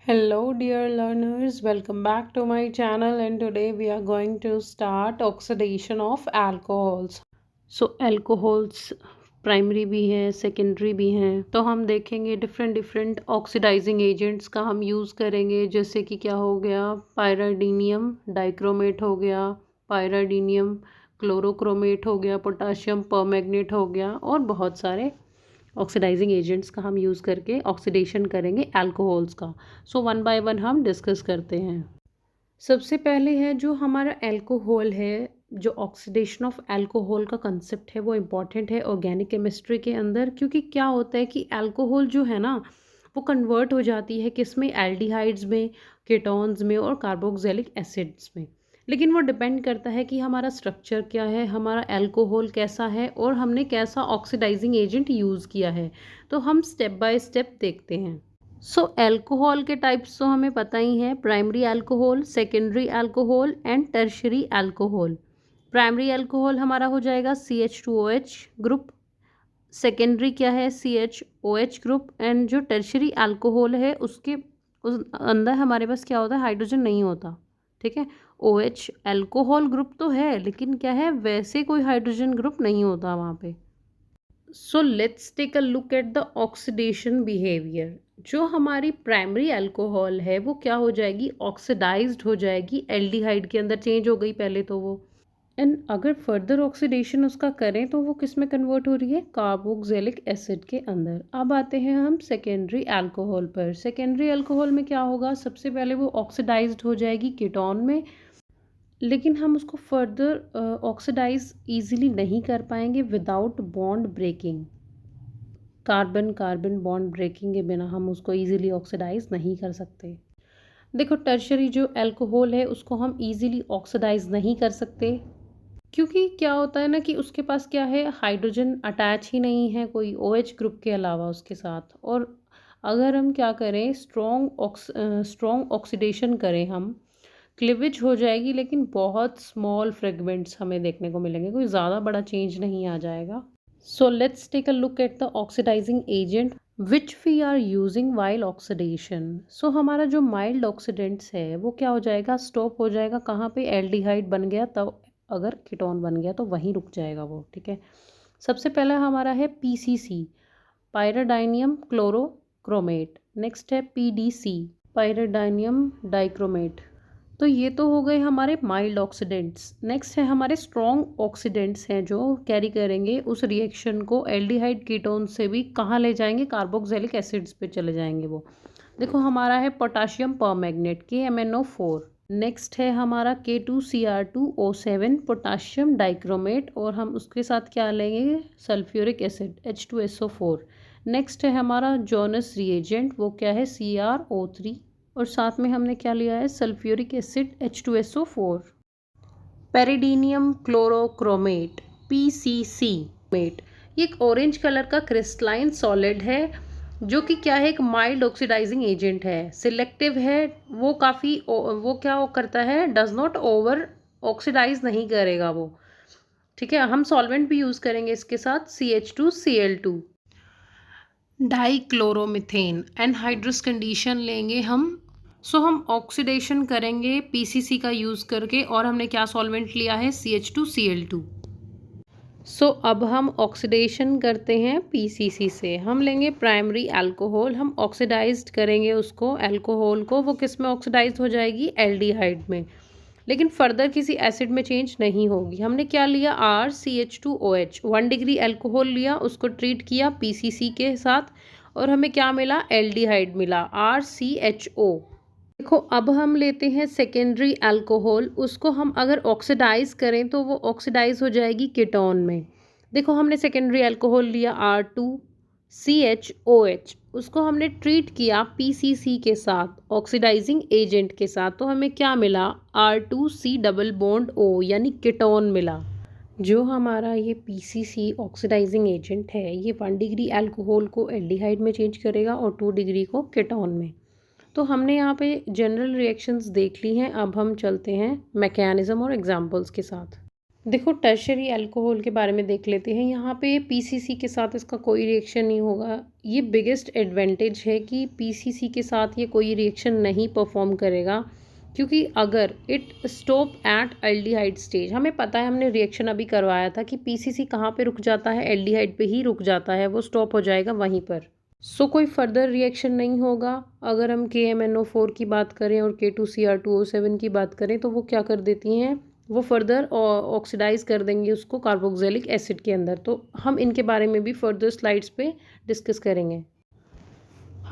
Hello, dear learners. Welcome back to my channel. And today we are going to start oxidation of alcohols. So, alcohols primary भी हैं, secondary भी हैं, तो हम देखेंगे different different oxidising agents का हम यूज़ करेंगे। जैसे कि क्या हो गया, पायराडीनियम डाइक्रोमेट हो गया, पायराडीनियम क्लोरोक्रोमेट हो गया, पोटाशियम परमैंगनेट हो गया, और बहुत सारे ऑक्सीडाइजिंग एजेंट्स का हम यूज़ करके ऑक्सीडेशन करेंगे अल्कोहल्स का। सो वन बाय वन हम डिस्कस करते हैं। सबसे पहले है जो हमारा अल्कोहल है, जो ऑक्सीडेशन ऑफ अल्कोहल का कंसेप्ट है वो इम्पॉर्टेंट है ऑर्गेनिक केमिस्ट्री के अंदर, क्योंकि क्या होता है कि अल्कोहल जो है ना वो कन्वर्ट हो जाती है किस में, एल्डिहाइड्स में, कीटोन्स में और कार्बोक्सिलिक एसिड्स में। लेकिन वो डिपेंड करता है कि हमारा स्ट्रक्चर क्या है, हमारा अल्कोहल कैसा है और हमने कैसा ऑक्सीडाइजिंग एजेंट यूज़ किया है। तो हम स्टेप बाय स्टेप देखते हैं। सो अल्कोहल के टाइप्स तो हमें पता ही है, primary alcohol, secondary alcohol and tertiary alcohol. Primary alcohol हमारा हो जाएगा CH2OH ग्रुप, सेकेंडरी क्या है CHOH ग्रुप, एंड जो टर्शरी अल्कोहल है उसके उस अंदर हमारे पास क्या होता है, हाइड्रोजन नहीं होता। ठीक है, OH अल्कोहल ग्रुप तो है लेकिन क्या है, वैसे कोई हाइड्रोजन ग्रुप नहीं होता वहाँ पे। So let's take a look at the oxidation behaviour. जो हमारी प्राइमरी अल्कोहल है वो क्या हो जाएगी, ऑक्सीडाइज्ड हो जाएगी, एल्डिहाइड के अंदर चेंज हो गई पहले तो वो, एंड अगर फर्दर ऑक्सीडेशन उसका करें तो वो किस में कन्वर्ट हो रही है, कार्बोक्सिलिक एसिड के अंदर। अब आते हैं हम सेकेंडरी अल्कोहल पर। सेकेंडरी अल्कोहल में क्या होगा, सबसे पहले वो ऑक्सीडाइज्ड हो जाएगी कीटोन में, लेकिन हम उसको फर्दर ऑक्सीडाइज इजीली नहीं कर पाएंगे without bond breaking. Carbon carbon bond breaking के बिना हम उसको इजीली ऑक्सीडाइज नहीं कर सकते। देखो, टर्शरी जो अल्कोहल है उसको हम इजीली ऑक्सीडाइज नहीं कर सकते, क्योंकि क्या होता है ना कि उसके पास क्या है, हाइड्रोजन अटैच ही नहीं है कोई OH ग्रुप के अलावा उसके साथ। और अगर हम क्या करें, स्ट्रॉन्ग ऑक्सीडेशन करें हम, क्लिवेज हो जाएगी लेकिन बहुत स्मॉल फ्रेगमेंट्स हमें देखने को मिलेंगे, कोई ज़्यादा बड़ा चेंज नहीं आ जाएगा। So let's take a look at the oxidizing agent which we are using while oxidation. So हमारा जो माइल्ड ऑक्सीडेंट्स है वो क्या हो जाएगा, स्टॉप हो जाएगा कहाँ पे, एल्डिहाइड बन गया तब, अगर कीटोन बन गया तो वहीं रुक जाएगा वो। ठीक है, सबसे पहला हमारा है PCC, पायराडाइनियम क्लोरोक्रोमेट। नेक्स्ट है PDC, पायराडाइनियम डाइक्रोमेट। तो ये तो हो गए हमारे माइल्ड ऑक्सीडेंट्स। नेक्स्ट है हमारे स्ट्रॉन्ग ऑक्सीडेंट्स हैं जो कैरी करेंगे उस रिएक्शन को एल्डिहाइड कीटोन से भी कहाँ ले जाएंगे, कार्बोक्सिलिक एसिड्स पे चले जाएंगे वो। देखो, हमारा है पोटाशियम परमैंगनेट KMnO4। नेक्स्ट है हमारा K2Cr2O7 पोटाशियम डाइक्रोमेट, और हम उसके साथ क्या लेंगे, सल्फ्यूरिक एसिड H2SO4। नेक्स्ट है हमारा जोनस रिएजेंट, वो क्या है CrO3, और साथ में हमने क्या लिया है, sulphuric acid H2SO4। Pyridinium chlorochromate PCC मेट, ये एक ऑरेंज कलर का क्रिस्टलाइन सॉलिड है जो कि क्या है, एक माइल्ड ऑक्सीडाइजिंग एजेंट है, सिलेक्टिव है, वो काफ़ी वो क्या करता है, डज नॉट ओवर ऑक्सीडाइज नहीं करेगा वो। ठीक है, हम सॉल्वेंट भी यूज़ करेंगे इसके साथ CH2Cl2, डाइक्लोरोमिथेन, एनहाइड्रस कंडीशन लेंगे हम। सो हम ऑक्सीडेशन करेंगे PCC का यूज़ करके, और हमने क्या सॉल्वेंट लिया है, CH2Cl2। सो अब हम ऑक्सीडेशन करते हैं PCC से। हम लेंगे प्राइमरी अल्कोहल, हम ऑक्सीडाइज्ड करेंगे उसको, अल्कोहल को, वो किस में ऑक्सीडाइज्ड हो जाएगी, एल्डिहाइड में, लेकिन फर्दर किसी एसिड में चेंज नहीं होगी। हमने क्या लिया, RCH2OH, 1 डिग्री अल्कोहल लिया, उसको ट्रीट किया PCC के साथ, और हमें क्या मिला, एल्डिहाइड मिला RCHO। देखो, अब हम लेते हैं सेकेंडरी अल्कोहल, उसको हम अगर ऑक्सीडाइज करें तो वो ऑक्सीडाइज हो जाएगी कीटोन में। देखो, हमने सेकेंडरी अल्कोहल लिया R2CHOH, उसको हमने ट्रीट किया PCC के साथ, ऑक्सीडाइजिंग एजेंट के साथ, तो हमें क्या मिला, R2C डबल बॉन्ड O, यानी कीटोन मिला। जो हमारा ये PCC ऑक्सीडाइजिंग एजेंट है ये 1 डिग्री अल्कोहल को एल्डिहाइड में चेंज करेगा और 2 डिग्री को कीटोन में। तो हमने यहाँ पे जनरल रिएक्शंस देख ली हैं, अब हम चलते हैं मैकेनिज़्म और एग्जांपल्स के साथ। देखो टर्शरी अल्कोहल के बारे में देख लेते हैं। यहाँ पे पीसीसी के साथ इसका कोई रिएक्शन नहीं होगा। ये बिगेस्ट एडवांटेज है कि पीसीसी के साथ ये कोई रिएक्शन नहीं परफॉर्म करेगा, क्योंकि अगर it stop at aldehyde stage, हमें पता है, हमने रिएक्शन अभी करवाया था कि पीसीसी कहाँ पे रुक जाता है, एल्डिहाइड पे ही रुक जाता है, वो स्टॉप हो जाएगा वहीं पर। सो कोई फर्दर रिएक्शन नहीं होगा। अगर हम KMnO4 की बात करें और K2Cr2O7 की बात करें तो वो क्या कर देती हैं, वो फर्दर ऑक्सीडाइज कर देंगे उसको कार्बोक्सिलिक एसिड के अंदर। तो हम इनके बारे में भी फर्दर स्लाइड्स पे डिस्कस करेंगे।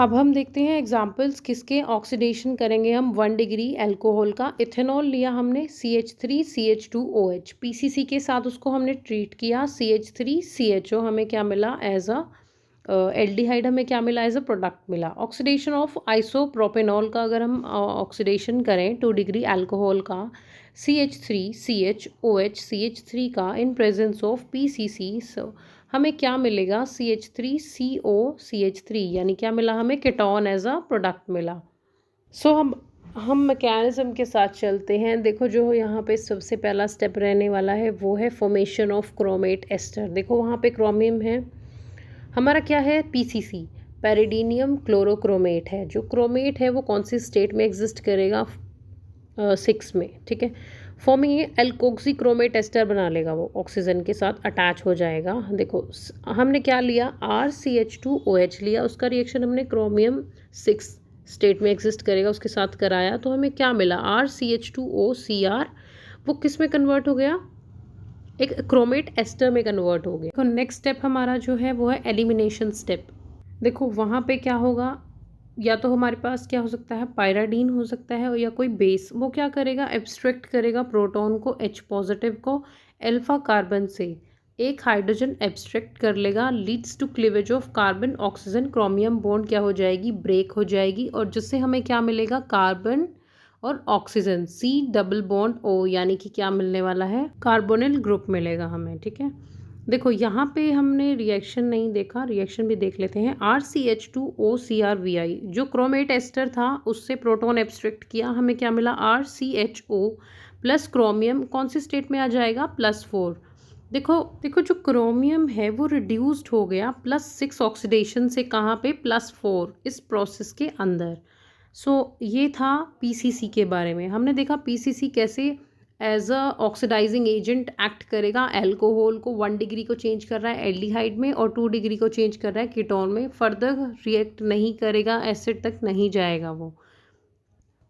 अब हम देखते हैं एग्जांपल्स किसके ऑक्सीडेशन करेंगे हम। 1 डिग्री अल्कोहल का इथेनॉल लिया हमने, CH3CH2OH, पीसीसी के साथ उसको हमने ट्रीट किया, CH3CHO हमें क्या मिला एज अ एल्डिहाइड, हमें क्या मिला एज अ प्रोडक्ट मिला। ऑक्सीडेशन ऑफ आइसोप्रोपेनॉल का अगर हम ऑक्सीडेशन करें 2 डिग्री अल्कोहल का, CH3CHOH CH3 का इन प्रेजेंस ऑफ PCC, हमें क्या मिलेगा CH3CO CH3, यानी क्या मिला हमें कीटोन एज अ प्रोडक्ट मिला। सो हम मैकेनिज्म के साथ चलते हैं। देखो जो यहाँ पे सबसे पहला स्टेप रहने वाला है वो है फॉर्मेशन ऑफ क्रोमेट एस्टर। देखो वहाँ पे क्रोमियम है, हमारा क्या है PCC, पैरिडीनियम क्लोरोक्रोमेट है। जो क्रोमेट है वो कौन सी स्टेट में एग्जिस्ट करेगा, 6 में, ठीक है। फॉर्मिंग एल्कोक्सी क्रोमेट एस्टर बना लेगा, वो ऑक्सीजन के साथ अटैच हो जाएगा। देखो हमने क्या लिया, RCH2OH लिया, उसका रिएक्शन हमने क्रोमियम 6 स्टेट में एग्जिस्ट करेगा उसके साथ कराया, तो हमें क्या मिला RCH2OCr, वो किस में कन्वर्ट हो गया, एक क्रोमेट एस्टर में कन्वर्ट हो गया। तो नेक्स्ट स्टेप हमारा जो है वो है एलिमिनेशन स्टेप। देखो वहाँ पे क्या होगा, या तो हमारे पास क्या हो सकता है, पायराडीन हो सकता है या कोई बेस, वो क्या करेगा, एब्स्ट्रैक्ट करेगा प्रोटॉन को, H पॉजिटिव को अल्फा कार्बन से एक हाइड्रोजन एब्स्ट्रैक्ट कर लेगा, leads to cleavage of carbon oxygen, chromium bond क्या हो जाएगी, ब्रेक हो जाएगी, और जिससे हमें क्या मिलेगा, कार्बन और oxygen C double bond O, यानी कि क्या मिलने वाला है, कार्बोनिल ग्रुप मिलेगा हमें, ठीक है। देखो यहाँ पे हमने रिएक्शन नहीं देखा, रिएक्शन भी देख लेते हैं। RCH2OCrVi, जो क्रोमेट एस्टर था उससे प्रोटॉन एब्स्ट्रैक्ट किया, हमें क्या मिला RCHO प्लस क्रोमियम कौन सी स्टेट में आ जाएगा, +4। देखो जो क्रोमियम है वो रिड्यूस्ड हो गया +6 ऑक्सीडेशन से, कहाँ पे, +4 इस प्रोसेस के अंदर। ये था पीसीसी के बारे में। हमने देखा पीसीसी कैसे as a oxidising agent act करेगा, अल्कोहल को 1 डिग्री को चेंज कर रहा है एल्डिहाइड में और 2 डिग्री को चेंज कर रहा है कीटोन में, फर्दर रिएक्ट नहीं करेगा, एसिड तक नहीं जाएगा वो।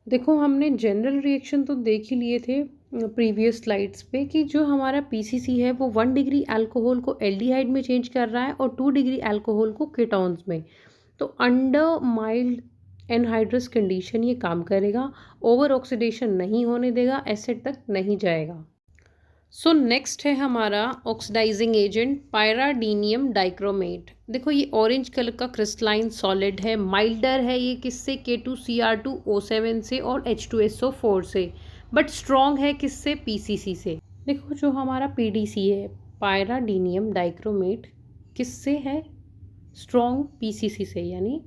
देखो हमने जनरल रिएक्शन तो देख ही लिए थे प्रीवियस स्लाइड्स पे कि जो हमारा पीसीसी है वो 1 डिग्री अल्कोहल को एल्डिहाइड में चेंज कर रहा है और 2 डिग्री अल्कोहल को कीटोन्स में। तो अंडर माइल्ड एनहाइड्रस कंडीशन ये काम करेगा, ओवर ऑक्सीडेशन नहीं होने देगा, एसिड तक नहीं जाएगा। नेक्स्ट है हमारा ऑक्सीडाइजिंग एजेंट पायराडीनियम डाइक्रोमेट। देखो ये ऑरेंज कलर का क्रिस्टलाइन सॉलिड है, माइल्डर है ये किससे, K2Cr2O7 से और H2SO4 से, बट स्ट्रॉन्ग है किससे, PCC से। देखो जो हमारा PDC है, पायराडीनियम डाइक्रोमेट, किससे है, स्ट्रॉन्ग PCC से, यानी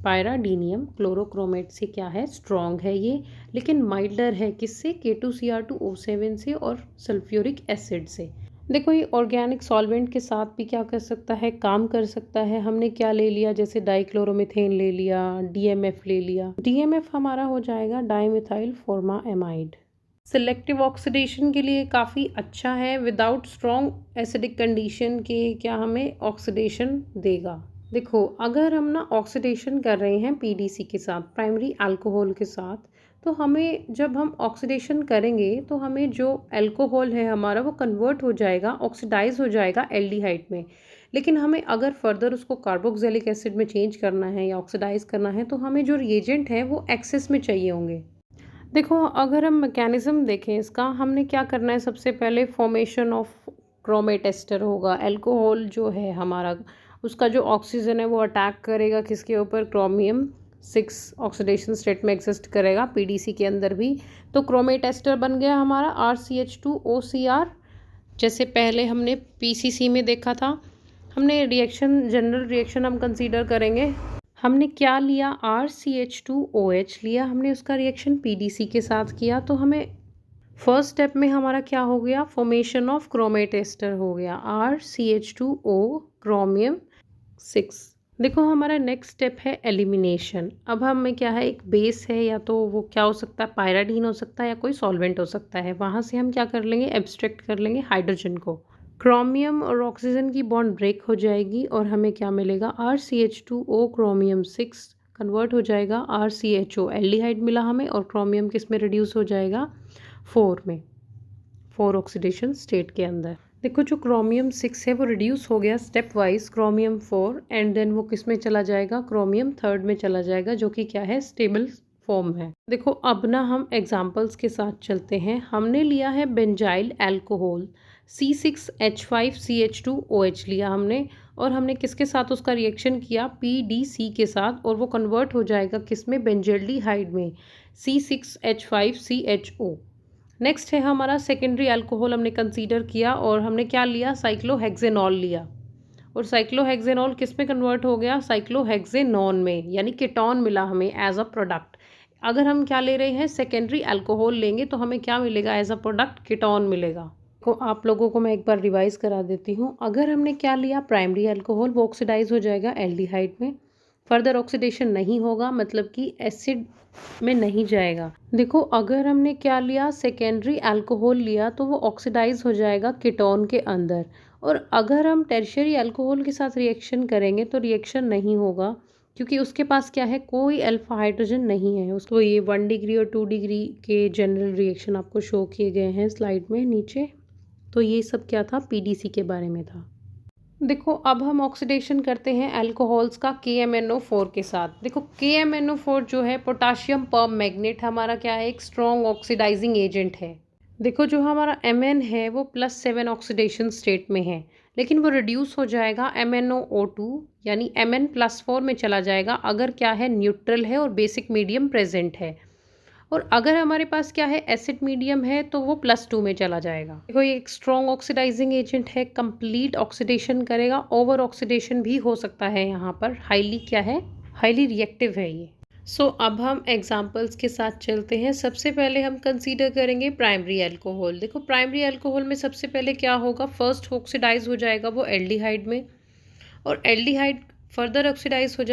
पायराडीनियम क्लोरोक्रोमेट से क्या है, स्ट्रॉन्ग है ये, लेकिन माइल्डर है किससे, K2Cr2O7 से और सल्फ्यूरिक एसिड से। देखो ये ऑर्गेनिक सॉल्वेंट के साथ भी क्या कर सकता है, काम कर सकता है। हमने क्या ले लिया, जैसे डाइक्लोरोमीथेन ले लिया, DMF ले लिया, DMF हमारा हो जाएगा डाइमिथाइल फॉर्माएमाइड। सिलेक्टिव ऑक्सीडेशन के लिए काफ़ी अच्छा है, विदाउट स्ट्रॉन्ग एसिडिक कंडीशन के क्या हमें ऑक्सीडेशन देगा। देखो अगर हम ना ऑक्सीडेशन कर रहे हैं PDC के साथ, प्राइमरी अल्कोहल के साथ, तो हमें जब हम ऑक्सीडेशन करेंगे तो हमें जो अल्कोहल है हमारा वो कन्वर्ट हो जाएगा, ऑक्सीडाइज हो जाएगा एल्डिहाइड में। लेकिन हमें अगर फर्दर उसको कार्बोक्सिलिक एसिड में चेंज करना है या ऑक्सीडाइज करना है तो हमें जो रिएजेंट है वो एक्सेस में चाहिए होंगे। देखो अगर हम मैकेनिज्म देखें इसका, हमने क्या करना है, सबसे पहले फॉर्मेशन ऑफ क्रोमेट एस्टर होगा। अल्कोहल जो है हमारा, उसका जो ऑक्सीजन है वो अटैक करेगा किसके ऊपर, क्रोमियम 6 ऑक्सीडेशन स्टेट में एग्जिस्ट करेगा PDC के अंदर भी। तो क्रोमेट एस्टर बन गया हमारा RCH2OCr, जैसे पहले हमने PCC में देखा था। हमने रिएक्शन, जनरल रिएक्शन हम कंसीडर करेंगे। हमने क्या लिया, RCH2OH लिया, हमने उसका रिएक्शन PDC के साथ किया, तो हमें फर्स्ट स्टेप में हमारा क्या हो गया, फॉर्मेशन ऑफ क्रोमेट एस्टर हो गया, RCH2O क्रोमियम 6। देखो हमारा नेक्स्ट स्टेप है एलिमिनेशन। अब हमें क्या है, एक बेस है, या तो वो क्या हो सकता है, पायराडीन हो सकता है या कोई सॉल्वेंट हो सकता है। वहाँ से हम क्या कर लेंगे, एब्स्ट्रैक्ट कर लेंगे हाइड्रोजन को। क्रोमियम और ऑक्सीजन की बॉन्ड ब्रेक हो जाएगी और हमें क्या मिलेगा, RCH2O क्रोमियम 6 कन्वर्ट हो जाएगा RCHO, एल्डिहाइड मिला हमें, और क्रोमियम किस में रिड्यूस हो जाएगा, 4 में, 4 ऑक्सीडेशन स्टेट के अंदर। देखो जो क्रोमियम 6 है वो रिड्यूस हो गया step wise chromium 4, and then वो किस में चला जाएगा, क्रोमियम 3 में चला जाएगा, जो कि क्या है, स्टेबल फॉर्म है। देखो अब ना हम एग्जांपल्स के साथ चलते हैं। हमने लिया है बेंजाइल अल्कोहल C6H5CH2OH लिया हमने, और हमने किसके साथ उसका रिएक्शन किया, PDC के साथ, और वो कन्वर्ट हो जाएगा किस में, बेंजल्डिहाइड में, C6H5CHO। नेक्स्ट है हमारा सेकेंडरी अल्कोहल हमने कंसीडर किया, और हमने क्या लिया, साइक्लोहेक्सेनॉल लिया, और साइक्लोहेक्सेनॉल किस में कन्वर्ट हो गया, साइक्लोहेक्सेनॉन में, यानी कीटोन मिला हमें एज अ प्रोडक्ट। अगर हम क्या ले रहे हैं, सेकेंडरी अल्कोहल लेंगे तो हमें क्या मिलेगा, एज अ प्रोडक्ट कीटोन मिलेगा। तो आप लोगों को मैं एक बार रिवाइज करा देती हूँ। अगर हमने क्या लिया, प्राइमरी अल्कोहल, वो ऑक्सीडाइज हो जाएगा एल्डिहाइड में, फर्दर ऑक्सीडेशन नहीं होगा, मतलब कि एसिड में नहीं जाएगा। देखो अगर हमने क्या लिया, सेकेंडरी अल्कोहल लिया, तो वो ऑक्सीडाइज हो जाएगा कीटोन के अंदर, और अगर हम टर्शियरी अल्कोहल के साथ रिएक्शन करेंगे तो रिएक्शन नहीं होगा, क्योंकि उसके पास क्या है, कोई अल्फा हाइड्रोजन नहीं है। उसको ये 1 डिग्री और 2 डिग्री के जनरल रिएक्शन आपको शो किए गए हैं स्लाइड में नीचे। तो ये सब क्या था, PDC के बारे में था। देखो अब हम ऑक्सीडेशन करते हैं अल्कोहल्स का KMnO4 के साथ। देखो KMnO4 जो है, पोटाशियम परम मैग्नेट, हमारा क्या है, एक स्ट्रॉन्ग ऑक्सीडाइजिंग एजेंट है। देखो जो हमारा Mn है वो +7 ऑक्सीडेशन स्टेट में है, लेकिन वो रिड्यूस हो जाएगा MnOO2, यानी Mn+4 में चला जाएगा अगर क्या है, न्यूट्रल है और बेसिक मीडियम प्रेजेंट है। और अगर हमारे पास क्या है, एसिड मीडियम है, तो वो +2 में चला जाएगा। देखो ये एक स्ट्रॉन्ग ऑक्सीडाइजिंग एजेंट है, कंप्लीट ऑक्सीडेशन करेगा, ओवर ऑक्सीडेशन भी हो सकता है यहाँ पर, हाईली क्या है, हाईली रिएक्टिव है ये। अब हम एग्जांपल्स के साथ चलते हैं। सबसे पहले हम कंसीडर करेंगे प्राइमरी अल्कोहल। देखो प्राइमरी अल्कोहल में सबसे पहले क्या होगा, फर्स्ट ऑक्सीडाइज हो जाएगा वो एल्डिहाइड में, और एल्डिहाइड फर्दर ऑक्सीडाइज हो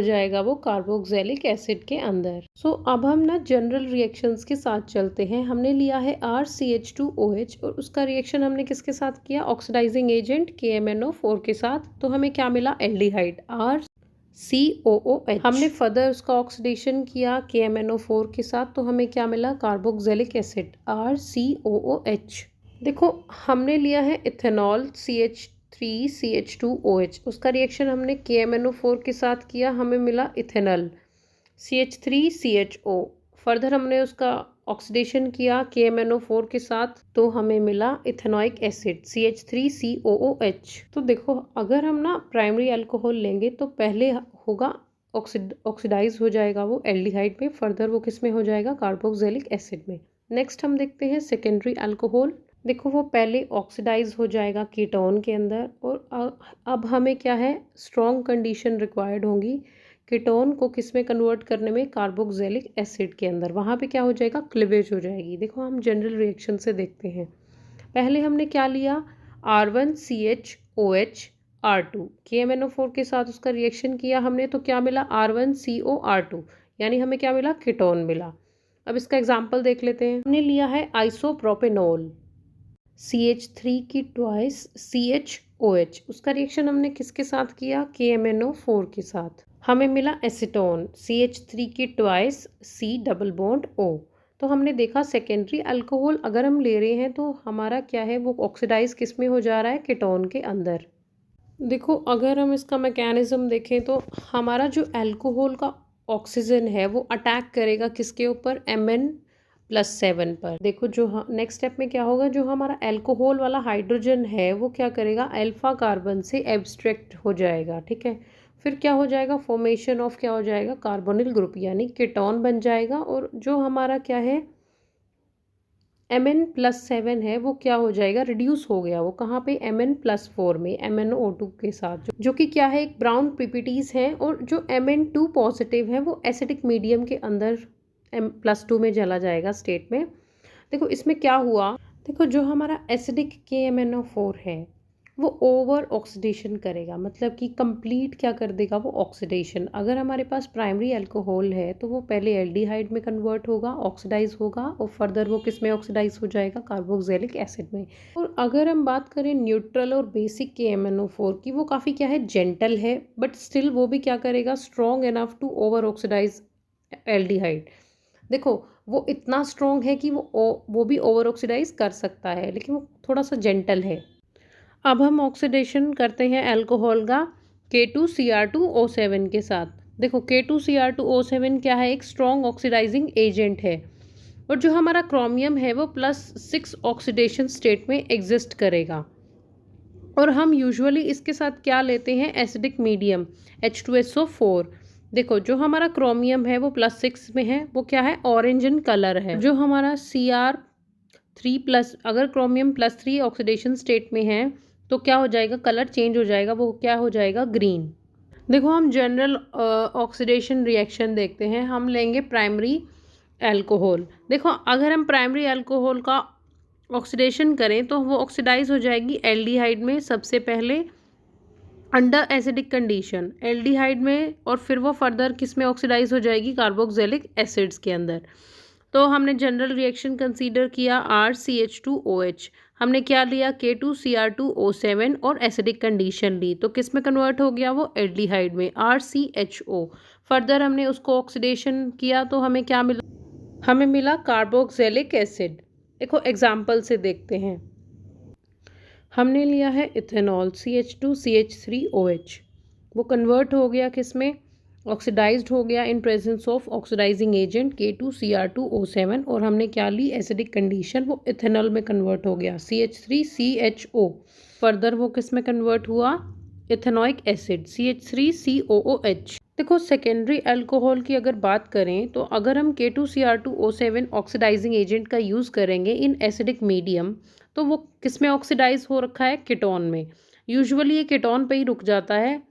जाएगा वो कार्बोक्सिलिक एसिड के अंदर। अब हम ना जनरल रिएक्शंस के साथ चलते हैं। हमने लिया है RCH2OH, और उसका रिएक्शन हमने किसके साथ किया, ऑक्सीडाइजिंग एजेंट KMnO4 के साथ। तो हमें क्या मिला, एल्डिहाइड RCOOH। हमने फर्दर उसका ऑक्सीडेशन किया KMnO4 के साथ, तो हमें क्या मिला, कार्बोक्सिलिक एसिड RCOOH। देखो हमने लिया है इथेनॉल CH3CH2OH, उसका रिएक्शन हमने KMnO4 के साथ किया, हमें मिला इथेनॉल CH3CHO। फर्दर हमने उसका ऑक्सीडेशन किया KMnO4 के साथ, तो हमें मिला इथेनॉइक एसिड CH3COOH। तो देखो अगर हम ना प्राइमरी अल्कोहल लेंगे तो पहले होगा ऑक्सीडाइज हो जाएगा वो एल्डिहाइड में, फर्दर वो किस में हो जाएगा, कार्बोक्सिलिक एसिड में। नेक्स्ट हम देखते हैं सेकेंडरी अल्कोहल। देखो वो पहले ऑक्सीडाइज हो जाएगा कीटोन के अंदर, और अब हमें क्या है, स्ट्रॉन्ग कंडीशन रिक्वायर्ड होंगी कीटोन को किस में कन्वर्ट करने में, कार्बोक्सिलिक एसिड के अंदर। वहाँ पे क्या हो जाएगा, क्लिवेज हो जाएगी। देखो हम जनरल रिएक्शन से देखते हैं। पहले हमने क्या लिया, R1CHOH R2, KMnO4 के साथ उसका रिएक्शन किया हमने, तो क्या मिला, R1COR2, यानी हमें क्या मिला, कीटोन मिला। अब इसका एग्जाम्पल देख लेते हैं। हमने लिया है आइसोप्रोपेनॉल CH3 की ट्वाइस CHOH, उसका रिएक्शन हमने किसके साथ किया, KMnO4 के साथ, हमें मिला एसीटोन CH3 की twice C double bond O। तो हमने देखा सेकेंडरी अल्कोहल अगर हम ले रहे हैं तो हमारा क्या है, वो ऑक्सीडाइज किस में हो जा रहा है, कीटोन के अंदर। देखो अगर हम इसका मैकेनिज्म देखें तो हमारा जो अल्कोहल का ऑक्सीजन है वो अटैक करेगा किसके ऊपर, Mn+7 पर। देखो जो नेक्स्ट स्टेप में क्या होगा, जो हमारा अल्कोहल वाला हाइड्रोजन है वो क्या करेगा, अल्फा कार्बन से एब्स्ट्रैक्ट हो जाएगा, ठीक है। फिर क्या हो जाएगा, फॉर्मेशन ऑफ क्या हो जाएगा, कार्बोनिल ग्रुप, यानी कीटोन बन जाएगा। और जो हमारा क्या है Mn+7 है वो क्या हो जाएगा, रिड्यूस हो गया, वो कहाँ पे, Mn+4 में, MnO2 के साथ, जो कि क्या है, एक ब्राउन पीपीटीज है। और जो Mn2 पॉजिटिव है वो एसिडिक मीडियम के अंदर M+2 में चला जाएगा स्टेट में। देखो इसमें क्या हुआ, देखो जो हमारा एसिडिक KMnO4 है वो ओवर ऑक्सीडेशन करेगा, मतलब कि कंप्लीट क्या कर देगा वो ऑक्सीडेशन। अगर हमारे पास प्राइमरी अल्कोहल है तो वो पहले एल्डिहाइड में कन्वर्ट होगा, ऑक्सीडाइज होगा और फर्दर वो किस में ऑक्सीडाइज हो जाएगा, कार्बोक्सिलिक एसिड में। और अगर हम बात करें न्यूट्रल और बेसिक KMnO4 की, वो काफ़ी क्या है, जेंटल है, बट स्टिल वो भी क्या करेगा, strong enough to over oxidise aldehyde. देखो वो इतना स्ट्रॉन्ग है कि वो भी ओवर ऑक्सीडाइज कर सकता है, लेकिन वो थोड़ा सा जेंटल है। अब हम ऑक्सीडेशन करते हैं अल्कोहल का K2Cr2O7 के साथ। देखो K2Cr2O7 क्या है, एक स्ट्रॉन्ग ऑक्सीडाइजिंग एजेंट है, और जो हमारा क्रोमियम है वो +6 ऑक्सीडेशन स्टेट में एग्जिस्ट करेगा। और हम यूजुअली इसके साथ क्या लेते हैं, एसिडिक मीडियम H2SO4। देखो जो हमारा क्रोमियम है वो +6 में है, वो क्या है, ऑरेंज इन कलर है। जो हमारा Cr3+, अगर क्रोमियम +3 ऑक्सीडेशन स्टेट में है तो क्या हो जाएगा, कलर चेंज हो जाएगा, वो क्या हो जाएगा, ग्रीन। देखो हम जनरल ऑक्सीडेशन रिएक्शन देखते हैं। हम लेंगे प्राइमरी अल्कोहल। देखो अगर हम प्राइमरी अल्कोहल का ऑक्सीडेशन करें तो वो ऑक्सीडाइज हो जाएगी एल्डिहाइड में सबसे पहले अंडर एसिडिक कंडीशन, एल्डिहाइड में, और फिर वो फर्दर किस में ऑक्सीडाइज हो जाएगी, कार्बोक्सिलिक एसिड्स के अंदर। तो हमने जनरल रिएक्शन कंसीडर किया RCH2OH, हमने क्या लिया, K2Cr2O7 और एसिडिक कंडीशन ली, तो किस में कन्वर्ट हो गया वो, एल्डिहाइड में, RCHO। फर्दर हमने उसको ऑक्सीडेशन किया तो हमें क्या मिला, हमें मिला कार्बोक्सिलिक एसिड। देखो एग्जाम्पल से देखते हैं। हमने लिया है इथेनॉल CH2CH3OH, वो कन्वर्ट हो गया किस में, ऑक्सीडाइज्ड हो गया in presence of oxidising agent K2Cr2O7, और हमने क्या ली, एसिडिक कंडीशन, वो इथेनॉल में कन्वर्ट हो गया CH3CHO। फर्दर वो किस में कन्वर्ट हुआ, इथेनॉइक एसिड CH3COOH। देखो सेकेंडरी अल्कोहल की अगर बात करें तो अगर हम K2Cr2O7 ऑक्सीडाइजिंग एजेंट का यूज़ करेंगे इन एसिडिक मीडियम, तो वो किस में ऑक्सीडाइज हो रखा है, कीटोन में। यूजुअली ये कीटोन पे ही रुक जाता है,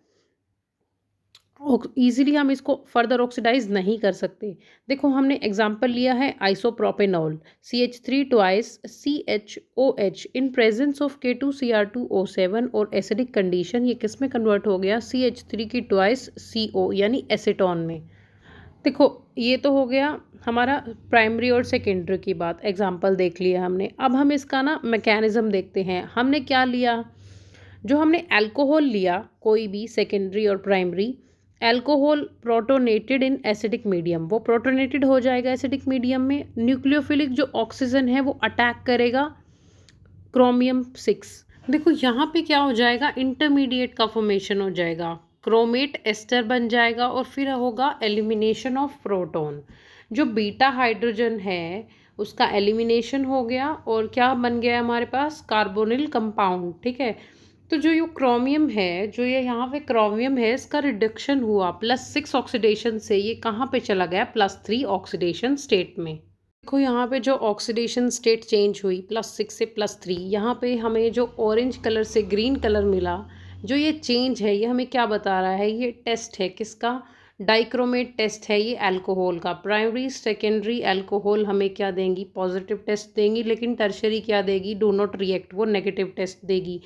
ईजिली हम इसको फर्दर ऑक्सीडाइज नहीं कर सकते। देखो हमने एग्जांपल लिया है isopropanol CH3 2CHOH in presence of K2Cr2O7 और एसिडिक कंडीशन, ये किस में कन्वर्ट हो गया, CH3 की ट्वाइस CO यानी एसीटोन में। देखो ये तो हो गया हमारा प्राइमरी और सेकेंडरी की बात, एग्जाम्पल देख लिया हमने। अब हम इसका ना मैकेनिज्म देखते हैं। हमने क्या लिया, जो हमने अल्कोहल लिया कोई भी सेकेंडरी और primary, alcohol protonated in acidic medium, वो प्रोटोनेटेड हो जाएगा एसिडिक मीडियम में। न्यूक्लियोफिलिक जो ऑक्सीजन है वो अटैक करेगा क्रोमियम 6। देखो यहाँ पे क्या हो जाएगा, इंटरमीडिएट का फॉर्मेशन हो जाएगा, क्रोमेट एस्टर बन जाएगा, और फिर होगा एलिमिनेशन ऑफ प्रोटॉन। जो बीटा हाइड्रोजन है उसका एलिमिनेशन हो गया, और क्या बन गया हमारे पास, कार्बोनिल कंपाउंड। ठीक है, तो जो ये क्रोमियम है, जो ये यहाँ पे क्रोमियम है, इसका रिडक्शन हुआ +6 ऑक्सीडेशन से, ये कहाँ पे चला गया, +3 ऑक्सीडेशन स्टेट में। देखो यहाँ पे जो ऑक्सीडेशन स्टेट चेंज हुई +6 से +3, यहाँ पे हमें जो ऑरेंज कलर से ग्रीन कलर मिला, जो ये चेंज है ये हमें क्या बता रहा है, ये टेस्ट है किसका, डाइक्रोमेट टेस्ट है ये अल्कोहल का। प्राइमरी सेकेंडरी अल्कोहल हमें क्या देंगी, पॉजिटिव टेस्ट देंगी, लेकिन टर्शरी क्या देगी, डू नॉट रिएक्ट, वो नेगेटिव टेस्ट देगी।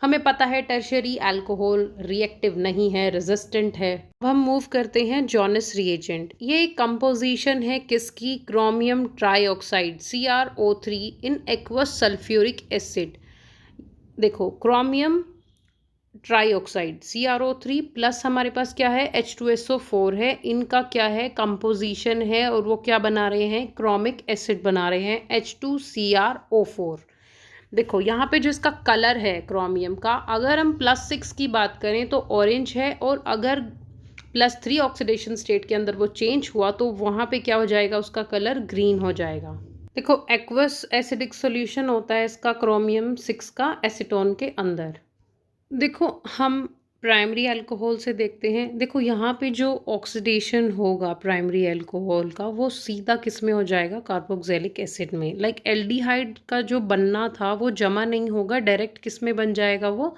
हमें पता है टर्शरी अल्कोहल रिएक्टिव नहीं है, रेजिस्टेंट है। अब हम मूव करते हैं जॉनस रिएजेंट। ये एक कंपोजिशन है किसकी, chromium trioxide CrO3 in aqueous sulphuric acid. देखो क्रोमियम ट्राईऑक्साइड CrO3 प्लस हमारे पास क्या है, H2SO4 है, इनका क्या है, कंपोजिशन है, और वो क्या बना रहे हैं, क्रोमिक एसिड बना रहे हैं H2CrO4। देखो यहाँ पे जो इसका कलर है क्रोमियम का, अगर हम +6 की बात करें तो ऑरेंज है, और अगर +3 ऑक्सीडेशन स्टेट के अंदर वो चेंज हुआ तो वहाँ पे क्या हो जाएगा, उसका कलर ग्रीन हो जाएगा। देखो एक्वस एसिडिक सॉल्यूशन होता है इसका क्रोमियम 6 का एसीटोन के अंदर। देखो हम प्राइमरी अल्कोहल से देखते हैं। देखो यहाँ पे जो ऑक्सीडेशन होगा प्राइमरी अल्कोहल का, वो सीधा किस में हो जाएगा, कार्बोक्सिलिक एसिड में। लाइक एल्डिहाइड का जो बनना था वो जमा नहीं होगा, डायरेक्ट किस में बन जाएगा वो,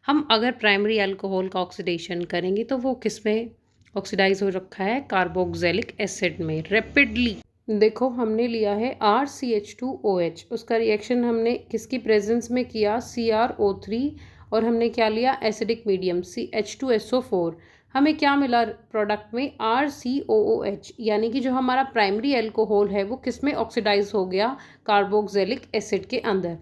हम अगर प्राइमरी अल्कोहल का ऑक्सीडेशन करेंगे तो वो किस में ऑक्सीडाइज हो रखा है, कार्बोक्सिलिक एसिड में रैपिडली। देखो हमने लिया है RCH2OH, उसका रिएक्शन हमने किसकी प्रेजेंस में किया, CrO3, और हमने क्या लिया, एसिडिक मीडियम CH2SO4। हमें क्या मिला प्रोडक्ट में, RCOOH, यानी कि जो हमारा प्राइमरी एल्कोहल है वो किस में ऑक्सीडाइज हो गया, कार्बोक्सिलिक एसिड के अंदर।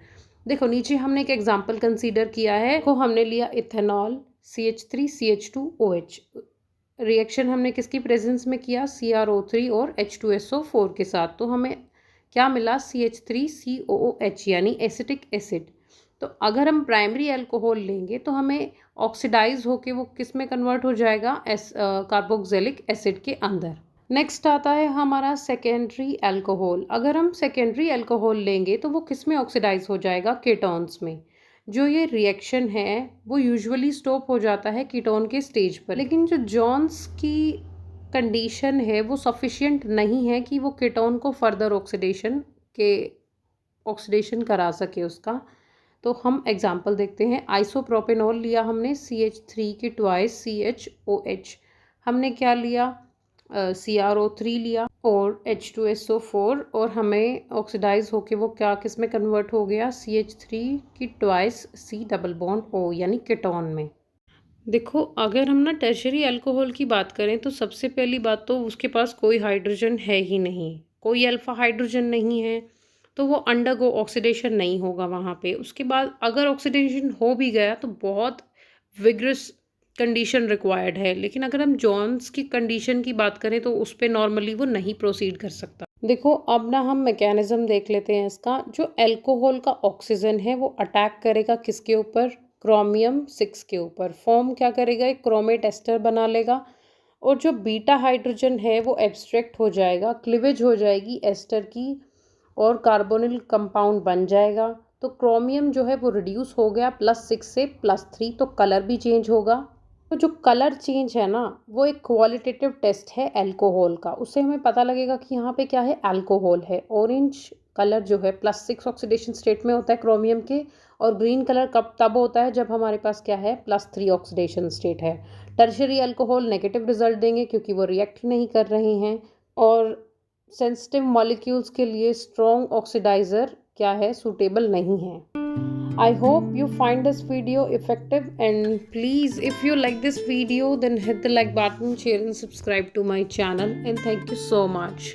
देखो नीचे हमने एक एग्जांपल कंसीडर किया है, देखो हमने लिया इथेनॉल CH3CH2OH, रिएक्शन हमने किसकी प्रेजेंस में किया, CrO3 और H2SO4 के साथ, तो हमें क्या मिला, CH3COOH यानी एसिटिक एसिड। तो अगर हम प्राइमरी अल्कोहल लेंगे तो हमें ऑक्सीडाइज होके वो किस में कन्वर्ट हो जाएगा, कार्बोक्सिलिक एसिड के अंदर। नेक्स्ट आता है हमारा सेकेंडरी अल्कोहल। अगर हम सेकेंडरी अल्कोहल लेंगे तो वो किस में ऑक्सीडाइज हो जाएगा, कीटोन्स में। जो ये रिएक्शन है वो यूजुअली स्टॉप हो जाता है कीटोन के स्टेज पर, लेकिन जो जॉन्स की कंडीशन है वो सफिशिएंट नहीं है कि वो कीटोन को फर्दर ऑक्सीडेशन करा सके उसका। तो हम एग्जांपल देखते हैं, आइसोप्रोपेनॉल लिया हमने CH3 की ट्वाइस CHOH, हमने क्या लिया, CrO3 लिया और H2SO4, और हमें ऑक्सीडाइज होके वो क्या किस में कन्वर्ट हो गया, CH3 की twice C double bond O यानी कीटोन में। देखो अगर हम ना टर्शरी अल्कोहल की बात करें तो सबसे पहली बात तो उसके पास कोई हाइड्रोजन है ही नहीं, कोई अल्फा हाइड्रोजन नहीं है, तो वो अंडरगो ऑक्सीडेशन नहीं होगा वहाँ पे। उसके बाद अगर ऑक्सीडेशन हो भी गया तो बहुत विग्रस कंडीशन रिक्वायर्ड है, लेकिन अगर हम जॉन्स की कंडीशन की बात करें तो उस पर नॉर्मली वो नहीं प्रोसीड कर सकता। देखो अब ना हम मैकेनिज्म देख लेते हैं इसका। जो अल्कोहल का ऑक्सीजन है वो अटैक करेगा किसके ऊपर, क्रोमियम 6 के ऊपर, फॉर्म क्या करेगा, एक क्रोमेट एस्टर बना लेगा, और जो बीटा हाइड्रोजन है वो एब्स्ट्रैक्ट हो जाएगा, क्लिवेज हो जाएगी एस्टर की, और कार्बोनिल कंपाउंड बन जाएगा। तो क्रोमियम जो है वो रिड्यूस हो गया +6 से +3, तो कलर भी चेंज होगा। तो जो कलर चेंज है ना वो एक क्वालिटेटिव टेस्ट है अल्कोहल का, उससे हमें पता लगेगा कि यहाँ पे क्या है, अल्कोहल है। ऑरेंज कलर जो है +6 ऑक्सीडेशन स्टेट में होता है क्रोमियम के, और ग्रीन कलर कब तब होता है जब हमारे पास क्या है, +3 ऑक्सीडेशन स्टेट है। टर्शरी अल्कोहल नेगेटिव रिजल्ट देंगे क्योंकि वो रिएक्ट नहीं कर रहे हैं, और सेंसिटिव मॉलिक्यूल्स के लिए स्ट्रॉन्ग ऑक्सीडाइजर क्या है, सूटेबल नहीं है। I hope you find this video effective, and please if you like this video then hit the like button, share and subscribe to my channel, and thank you so much.